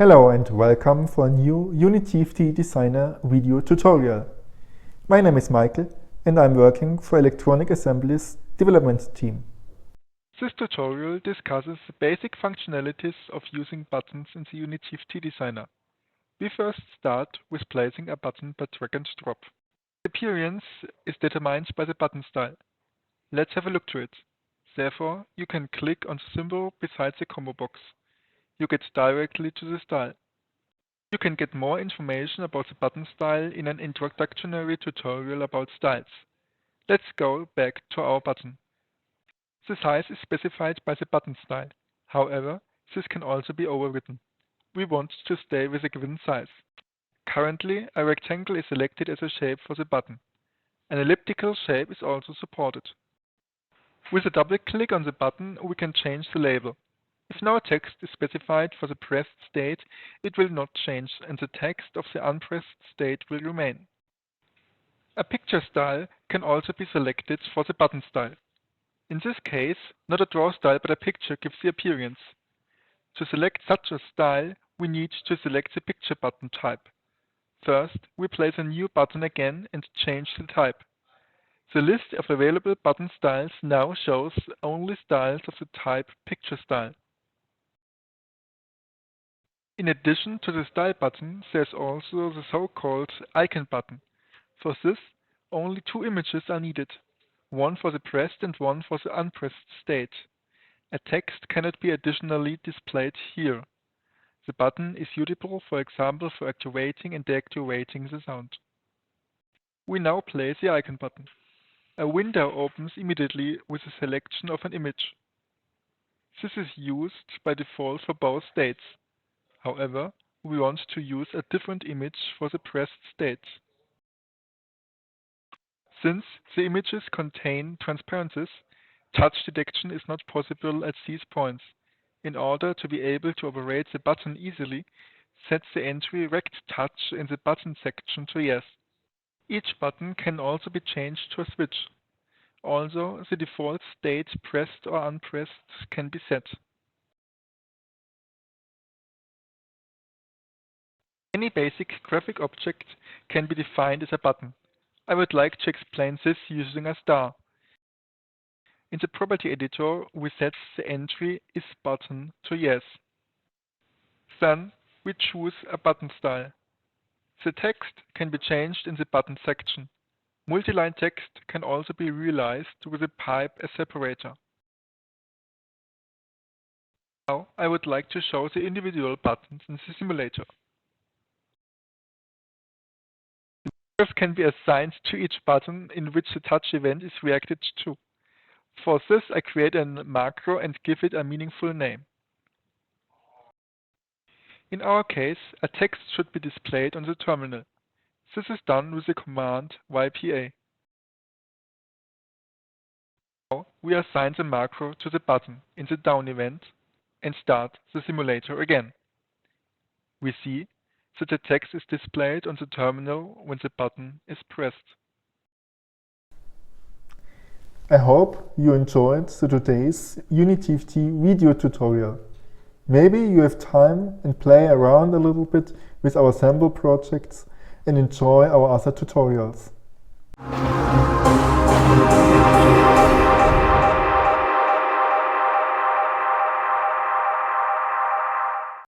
Hello and welcome for a new UniTFT Designer video tutorial. My name is Michael and I'm working for Electronic Assembly's development team. This tutorial discusses the basic functionalities of using buttons in the UniTFT Designer. We first start with placing a button by drag and drop. The appearance is determined by the button style. Let's have a look to it. Therefore, you can click on the symbol beside the combo box. You get directly to the style. You can get more information about the button style in an introductory tutorial about styles. Let's go back to our button. The size is specified by the button style. However, this can also be overwritten. We want to stay with a given size. Currently, a rectangle is selected as a shape for the button. An elliptical shape is also supported. With a double click on the button, we can change the label. If no text is specified for the pressed state, it will not change and the text of the unpressed state will remain. A picture style can also be selected for the button style. In this case, not a draw style but a picture gives the appearance. To select such a style, we need to select the picture button type. First, we place a new button again and change the type. The list of available button styles now shows only styles of the type picture style. In addition to the style button, there's also the so-called icon button. For this, only two images are needed, one for the pressed and one for the unpressed state. A text cannot be additionally displayed here. The button is suitable, for example, for activating and deactivating the sound. We now place the icon button. A window opens immediately with a selection of an image. This is used by default for both states. However, we want to use a different image for the pressed state. Since the images contain transparencies, touch detection is not possible at these points. In order to be able to operate the button easily, set the entry Rect Touch in the button section to yes. Each button can also be changed to a switch. Also, the default state pressed or unpressed can be set. Any basic graphic object can be defined as a button. I would like to explain this using a star. In the property editor, we set the entry isButton to yes. Then we choose a button style. The text can be changed in the button section. Multiline text can also be realized with a pipe as separator. Now I would like to show the individual buttons in the simulator. Markers can be assigned to each button in which the touch event is reacted to. For this, I create a macro and give it a meaningful name. In our case, a text should be displayed on the terminal. This is done with the command ypa. Now we assign the macro to the button in the down event and start the simulator again. We see that the text is displayed on the terminal when the button is pressed. I hope you enjoyed today's UniTFT video tutorial. Maybe you have time and play around a little bit with our sample projects and enjoy our other tutorials.